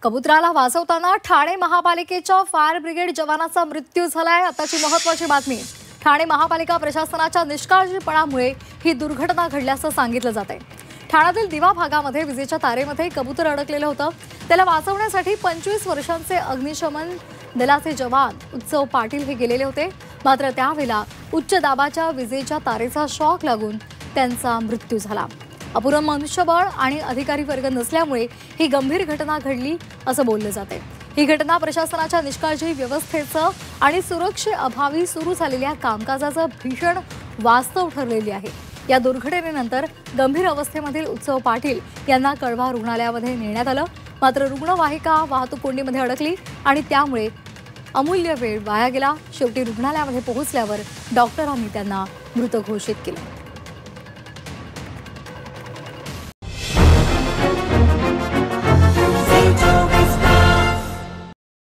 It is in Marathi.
कबुतराला वाचवताना ठाणे महापालिकेच्या फायर ब्रिगेड जवानाचा मृत्यू झालाय। आताची महत्त्वाची बातमी। ठाणे महापालिका प्रशासनाच्या निष्काळजीपणामुळे ही दुर्घटना घडल्याचं सांगितलं जातंय। ठाण्यातील दिवा भागामध्ये विजेच्या तारेमध्ये कबूतर अडकलेलं होतं। त्याला वाचवण्यासाठी 25 वर्षांचे अग्निशमन दलाचे जवान उत्सव पाटील हे गेलेले होते, मात्र त्यावेळेला उच्च दाबाच्या विजेच्या तारेचा शॉक लागून त्यांचा मृत्यू झाला। अपुरं मनुष्यबळ आणि अधिकारी वर्ग नसल्यामुळे ही गंभीर घटना घडली असं बोललं जाते। ही घटना प्रशासनाच्या निष्काळजी व्यवस्थेचं आणि सुरक्षेअभावी सुरू झालेल्या कामकाजाचं भीषण वास्तव ठरलेली आहे। या दुर्घटनेनंतर गंभीर अवस्थेमधील उत्सव पाटील यांना कळवा रुग्णालयामध्ये नेण्यात आलं, मात्र रुग्णवाहिका वाहतूक कोंडीमध्ये अडकली आणि त्यामुळे अमूल्य वेळ वाया गेला। शेवटी रुग्णालयामध्ये पोहोचल्यावर डॉक्टरांनी त्यांना मृत घोषित केलं।